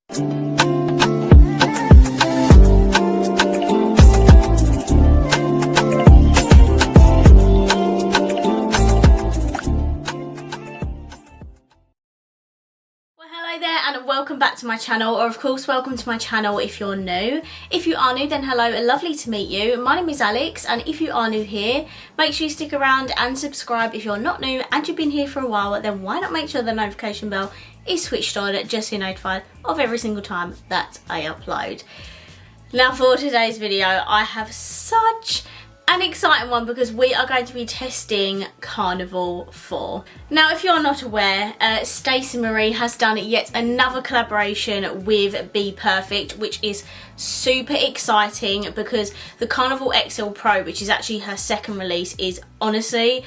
And welcome back to my channel, or of course welcome to my channel if you're new. If you are new, then hello and lovely to meet you. My name is Alex, and if you are new here, make sure you stick around and subscribe. If you're not new and you've been here for a while, then why not make sure the notification bell is switched on just so you're notified of every single time that I upload. Now for today's video, I have such an exciting one because we are going to be testing Carnival 4. Now, if you're not aware, Stacey Marie has done yet another collaboration with Bperfect, which is super exciting because the Carnival XL Pro, which is actually her second release, is honestly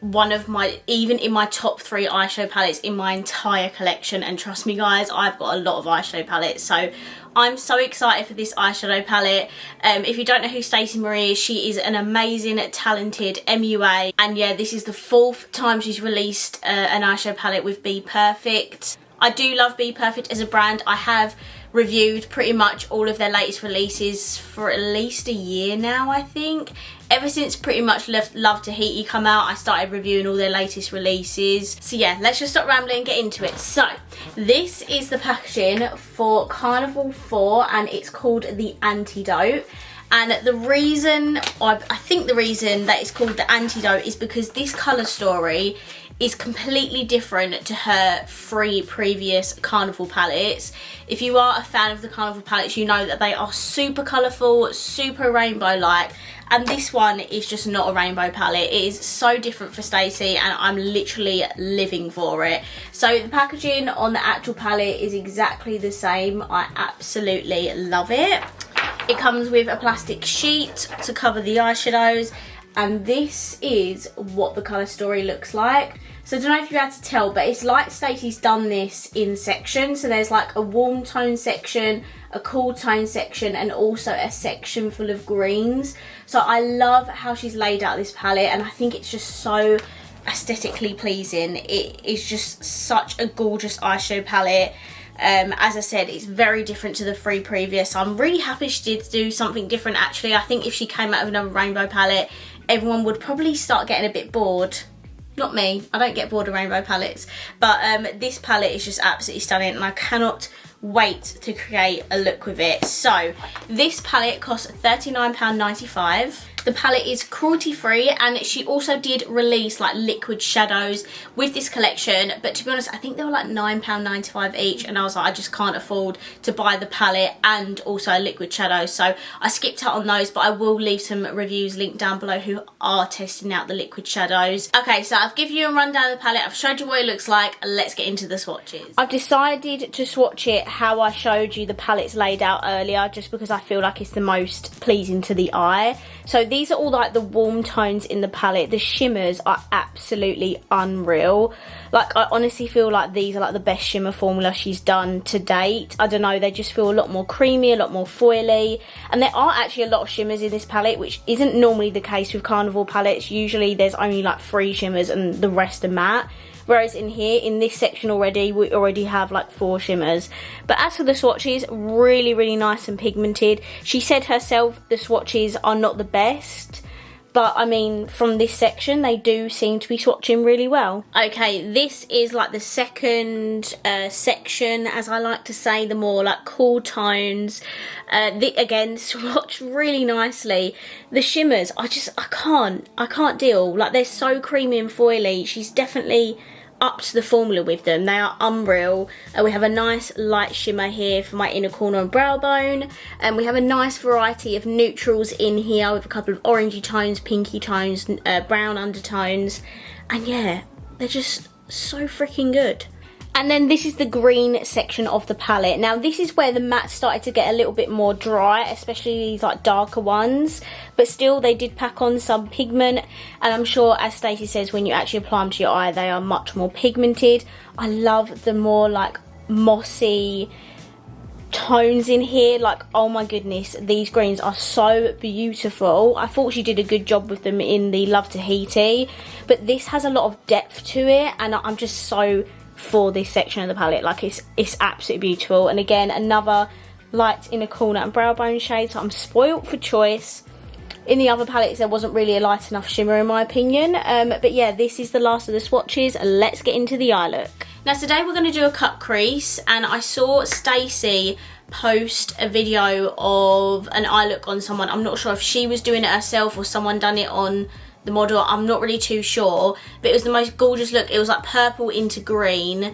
one of my, even in my top 3 eyeshadow palettes in my entire collection. And trust me guys, I've got a lot of eyeshadow palettes, so I'm so excited for this eyeshadow palette. If you don't know who Stacey Marie is, she is an amazing, talented MUA, and yeah, this is the 4th time she's released an eyeshadow palette with Bperfect. I do love Bperfect as a brand. I have reviewed pretty much all of their latest releases for at least a year now, I think. Ever since pretty much Love to Heat You come out, I started reviewing all their latest releases. So yeah, let's just stop rambling and get into it. So, this is the packaging for Carnival 4, and it's called the Antidote. And the reason, I think the reason that it's called the Antidote is because this colour story is completely different to her 3 previous Carnival palettes. If you are a fan of the Carnival palettes, you know that they are super colourful, super rainbow-like, and this one is just not a rainbow palette. It is so different for Stacey, and I'm literally living for it. So the packaging on the actual palette is exactly the same. I absolutely love it. It comes with a plastic sheet to cover the eyeshadows, and this is what the colour story looks like. So I don't know if you're able to tell, but it's like Stacey's done this in sections. So there's like a warm tone section, a cool tone section, and also a section full of greens. So I love how she's laid out this palette, and I think it's just so aesthetically pleasing. It is just such a gorgeous eyeshadow palette. As I said, it's very different to the 3 previous. So I'm really happy she did do something different actually. I think if she came out with another rainbow palette, everyone would probably start getting a bit bored. Not me, I don't get bored of rainbow palettes, but this palette is just absolutely stunning, and I cannot wait to create a look with it. So this palette costs £39.95. The palette is cruelty free, and she also did release like liquid shadows with this collection, but to be honest, I think they were like £9.95 each, and I was like, I just can't afford to buy the palette and also a liquid shadow, so I skipped out on those, but I will leave some reviews linked down below who are testing out the liquid shadows. Okay, so I've given you a rundown of the palette, I've showed you what it looks like, let's get into the swatches. I've decided to swatch it how I showed you the palettes laid out earlier, just because I feel like it's the most pleasing to the eye. So these are all like the warm tones in the palette. The shimmers are absolutely unreal. Like, I honestly feel like these are like the best shimmer formula she's done to date. I don't know, they just feel a lot more creamy, a lot more foily. And there are actually a lot of shimmers in this palette, which isn't normally the case with Carnival palettes. Usually there's only like 3 shimmers and the rest are matte. Whereas in here, in this section already, we already have like 4 shimmers. But as for the swatches, really, really nice and pigmented. She said herself the swatches are not the best, but I mean, from this section, they do seem to be swatching really well. Okay, this is like the second section, as I like to say, the more like cool tones. Again, swatch really nicely. The shimmers, I can't deal. Like, they're so creamy and foily. She's definitely up to the formula with them. They are unreal. We have a nice light shimmer here for my inner corner and brow bone, and we have a nice variety of neutrals in here with a couple of orangey tones, pinky tones, brown undertones, and yeah, they're just so freaking good. And then this is the green section of the palette. Now this is where the matte started to get a little bit more dry, especially these like darker ones, but still they did pack on some pigment, and I'm sure, as Stacey says, when you actually apply them to your eye, they are much more pigmented. I love the more like mossy tones in here. Like, oh my goodness, these greens are so beautiful. I thought she did a good job with them in the Love to Heaty, but this has a lot of depth to it, and I'm just so for this section of the palette. Like, it's absolutely beautiful. And again, another light inner corner and brow bone shade, so I'm spoilt for choice. In the other palettes there wasn't really a light enough shimmer in my opinion, but yeah, this is the last of the swatches. Let's get into the eye look. Now today we're going to do a cut crease, and I saw Stacey post a video of an eye look on someone. I'm not sure if she was doing it herself or someone done it on the model, I'm not really too sure, but it was the most gorgeous look. It was like purple into green,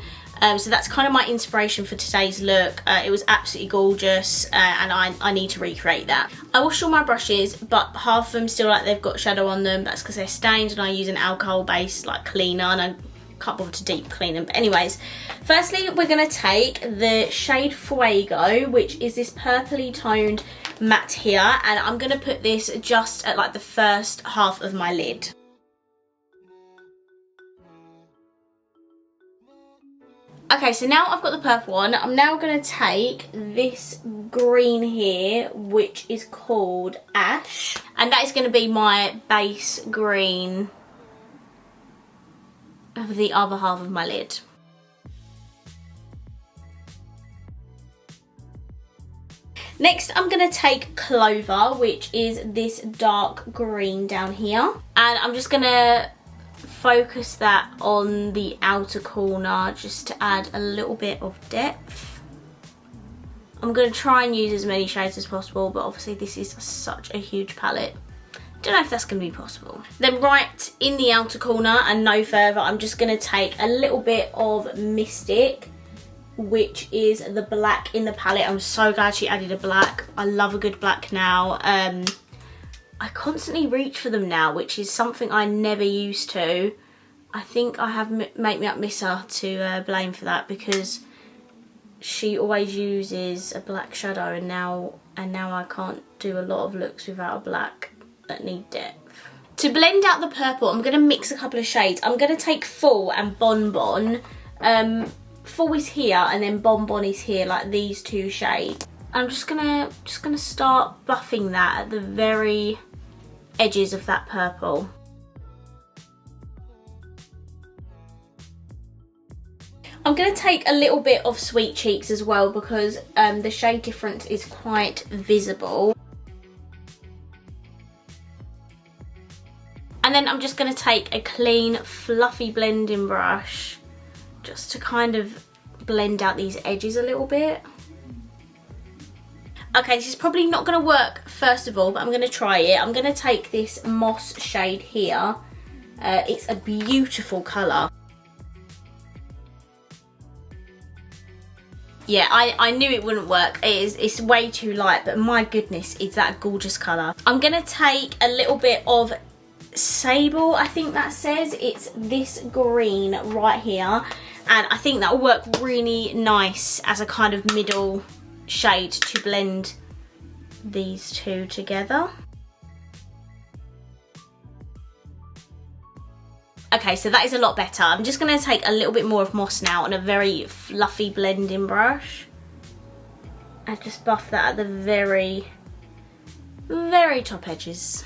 so that's kind of my inspiration for today's look. It was absolutely gorgeous, and I need to recreate that. I washed all my brushes, but half of them still like they've got shadow on them. That's because they're stained, and I use an alcohol based like cleaner, and I can't bother to deep clean them. But anyways, firstly we're going to take the shade Fuego, which is this purpley toned matte here, and I'm going to put this just at like the first half of my lid. Okay, so now I've got the purple one. I'm now going to take this green here, which is called Ash, and that is going to be my base green of the other half of my lid. Next, I'm going to take Clover, which is this dark green down here, and I'm just going to focus that on the outer corner just to add a little bit of depth. I'm going to try and use as many shades as possible, but obviously this is such a huge palette. Don't know if that's going to be possible. Then right in the outer corner and no further, I'm just going to take a little bit of Mystic, which is the black in the palette. I'm so glad she added a black. I love a good black now. I constantly reach for them now, which is something I never used to. I think I have Make Me Up Missa to blame for that, because she always uses a black shadow, and now I can't do a lot of looks without a black that need depth. To blend out the purple, I'm going to mix a couple of shades. I'm going to take Full and Bonbon. Full is here and then Bonbon is here, like these two shades. I'm just gonna start buffing that at the very edges of that purple. I'm going to take a little bit of Sweet Cheeks as well, because the shade difference is quite visible. And then I'm just going to take a clean, fluffy blending brush just to kind of blend out these edges a little bit. Okay, this is probably not going to work first of all, but I'm going to try it. I'm going to take this Moss shade here. It's a beautiful colour. Yeah, I knew it wouldn't work. It's way too light, but my goodness, it's that gorgeous colour. I'm going to take a little bit of Sable, I think that says. It's this green right here, and I think that will work really nice as a kind of middle shade to blend these two together. Okay, so that is a lot better. I'm just going to take a little bit more of Moss now on a very fluffy blending brush and just buff that at the very top edges.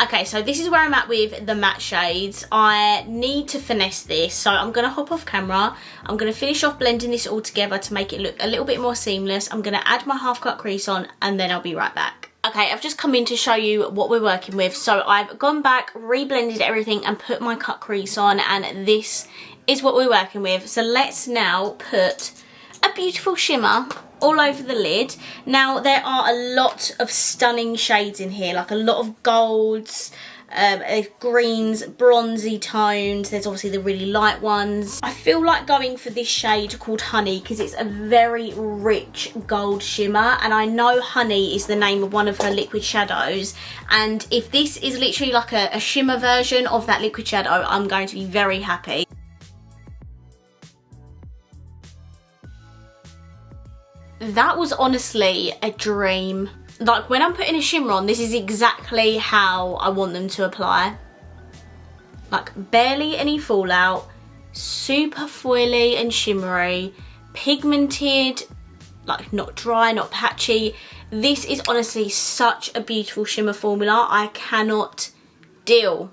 Okay, so this is where I'm at with the matte shades. I need to finesse this, so I'm going to hop off camera. I'm going to finish off blending this all together to make it look a little bit more seamless. I'm going to add my half cut crease on, and then I'll be right back. Okay, I've just come in to show you what we're working with. So I've gone back, reblended everything, and put my cut crease on, and this is what we're working with. So let's now put a beautiful shimmer all over the lid. Now there are a lot of stunning shades in here, like a lot of golds, greens, bronzy tones. There's obviously the really light ones. I feel like going for this shade called Honey because it's a very rich gold shimmer, and I know Honey is the name of one of her liquid shadows, and if this is literally like a shimmer version of that liquid shadow, I'm going to be very happy. That was honestly a dream. Like, when I'm putting a shimmer on, this is exactly how I want them to apply. Like, barely any fallout, super foily and shimmery, pigmented, like not dry, not patchy. This is honestly such a beautiful shimmer formula. I cannot deal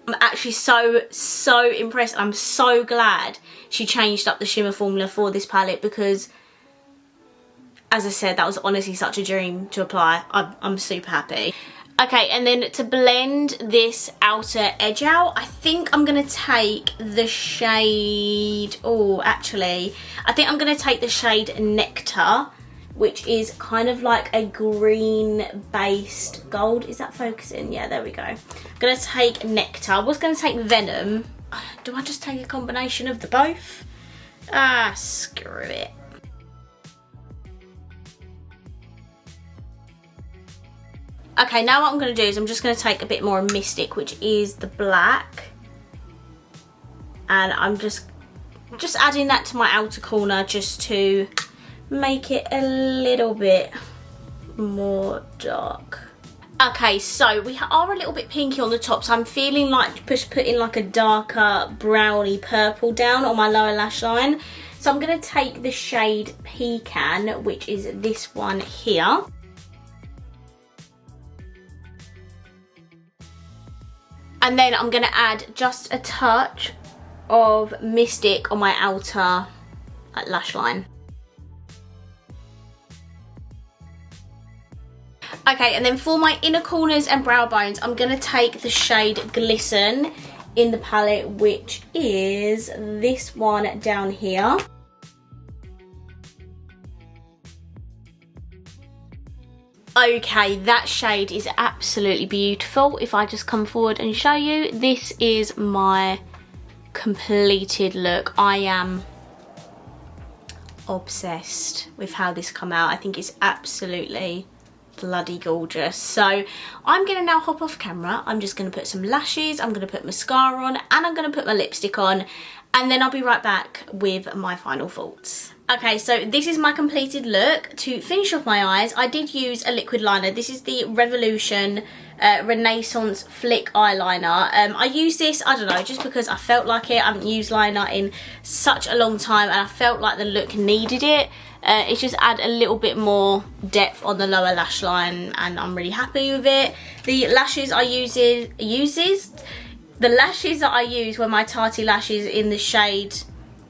I'm actually so impressed. I'm so glad she changed up the shimmer formula for this palette because, as I said, that was honestly such a dream to apply. I'm super happy. Okay, and then to blend this outer edge out, I think I'm going to take the shade... Oh, actually, I think I'm going to take the shade Nectar, which is kind of like a green-based gold. Is that focusing? Yeah, there we go. I'm going to take Nectar. I was going to take Venom. Do I just take a combination of the both? Ah, screw it. Okay, now what I'm going to do is I'm just going to take a bit more Mystic, which is the black. And I'm just adding that to my outer corner just to make it a little bit more dark. Okay, so we are a little bit pinky on the top, so I'm feeling like just putting like a darker browny purple down on my lower lash line. So I'm going to take the shade Pecan, which is this one here. And then I'm going to add just a touch of Mystic on my outer lash line. Okay, and then for my inner corners and brow bones, I'm going to take the shade Glisten in the palette, which is this one down here. Okay, that shade is absolutely beautiful. If I just come forward and show you, this is my completed look. I am obsessed with how this come out. I think it's absolutely bloody gorgeous. So I'm going to now hop off camera. I'm just going to put some lashes, I'm going to put mascara on, and I'm going to put my lipstick on, and then I'll be right back with my final thoughts. Okay, so this is my completed look. To finish off my eyes, I did use a liquid liner. This is the Revolution Renaissance Flick eyeliner. I used this, I don't know, just because I felt like it. I haven't used liner in such a long time and I felt like the look needed it. It's just add a little bit more depth on the lower lash line and I'm really happy with it. The lashes I the lashes that I use were my Tati lashes in the shade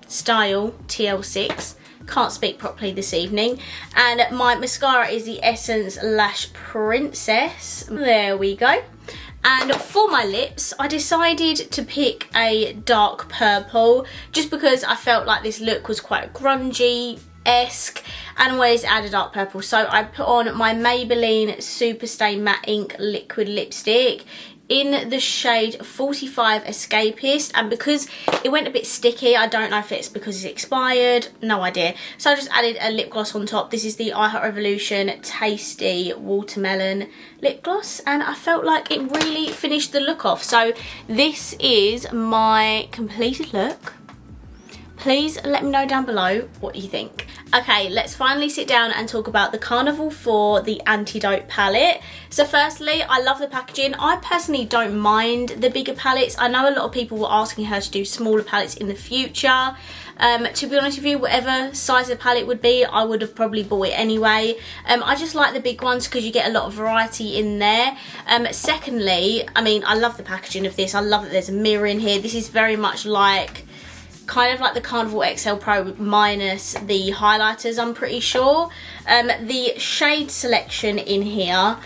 Style TL6. Can't speak properly this evening. And my mascara is the Essence Lash Princess. There we go. And for my lips, I decided to pick a dark purple just because I felt like this look was quite grungy-esque and always add a dark purple. So I put on my Maybelline Superstay Matte Ink liquid lipstick in the shade 45 Escapist, and because it went a bit sticky, I don't know if it's because it's expired, no idea. So I just added a lip gloss on top. This is the I Heart Revolution Tasty Watermelon lip gloss, and I felt like it really finished the look off. So this is my completed look. Please let me know down below what you think. Okay, let's finally sit down and talk about the Carnival for the Antidote palette. So firstly, I love the packaging. I personally don't mind the bigger palettes. I know a lot of people were asking her to do smaller palettes in the future. To be honest with you, whatever size the palette would be, I would have probably bought it anyway. I just like the big ones because you get a lot of variety in there. Secondly, I mean, I love the packaging of this. I love that there's a mirror in here. This is very much like kind of like the Carnival XL Pro minus the highlighters, I'm pretty sure. The shade selection in here,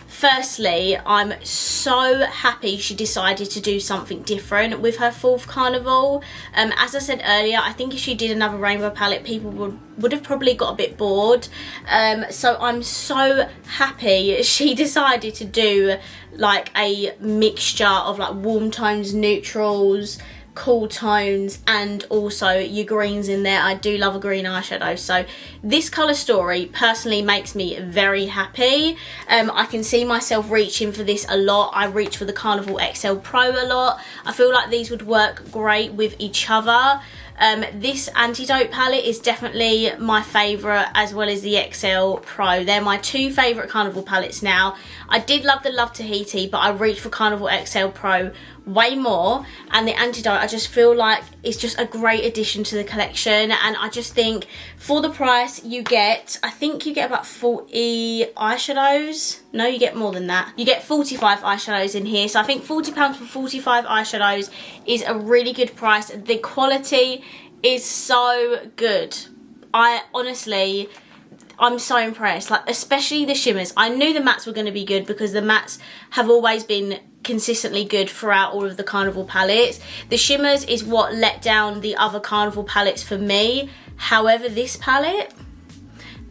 firstly, I'm so happy she decided to do something different with her fourth Carnival. As I said earlier, I think if she did another rainbow palette, people would have probably got a bit bored. So I'm so happy she decided to do like a mixture of like warm tones, neutrals, cool tones, and also your greens in there. I do love a green eyeshadow, so this colour story personally makes me very happy. I can see myself reaching for this a lot. I reach for the Carnival XL Pro a lot. I feel like these would work great with each other. This Antidote palette is definitely my favourite, as well as the XL Pro. They're my two favourite Carnival palettes now. I did love the Love Tahiti, but I reached for Carnival XL Pro way more, and the Antidote, I just feel like is just a great addition to the collection, and I just think for the price you get, I think you get about 40 eyeshadows. No, you get more than that. You get 45 eyeshadows in here, so I think £40 for 45 eyeshadows is a really good price. The quality is so good. I'm so impressed, like especially the shimmers. I knew the mattes were going to be good because the mattes have always been consistently good throughout all of the Carnival palettes. The shimmers is what let down the other Carnival palettes for me. However, this palette,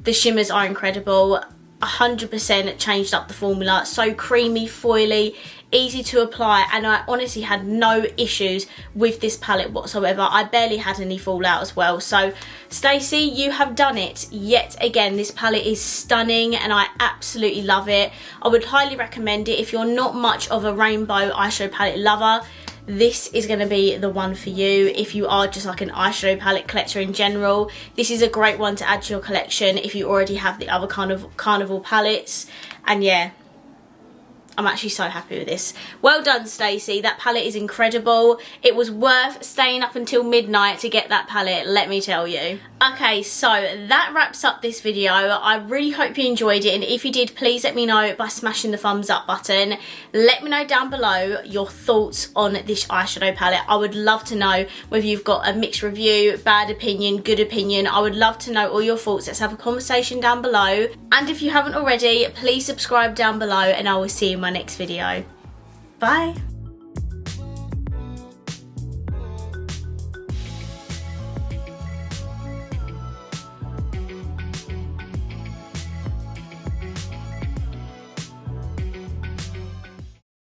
the shimmers are incredible. 100% changed up the formula. So creamy, foily, easy to apply, and I honestly had no issues with this palette whatsoever. I barely had any fallout as well. So Stacey, you have done it yet again. This palette is stunning and I absolutely love it. I would highly recommend it if you're not much of a rainbow eyeshadow palette lover. This is going to be the one for you. If you are just like an eyeshadow palette collector in general, this is a great one to add to your collection if you already have the other Carnival palettes. And yeah, I'm actually so happy with this. Well done, Stacey. That palette is incredible. It was worth staying up until midnight to get that palette, let me tell you. Okay, so that wraps up this video. I really hope you enjoyed it, and if you did, please let me know by smashing the thumbs up button. Let me know down below your thoughts on this eyeshadow palette. I would love to know whether you've got a mixed review, bad opinion, good opinion. I would love to know all your thoughts. Let's have a conversation down below. And if you haven't already, please subscribe down below, and I will see you in my next video. Bye.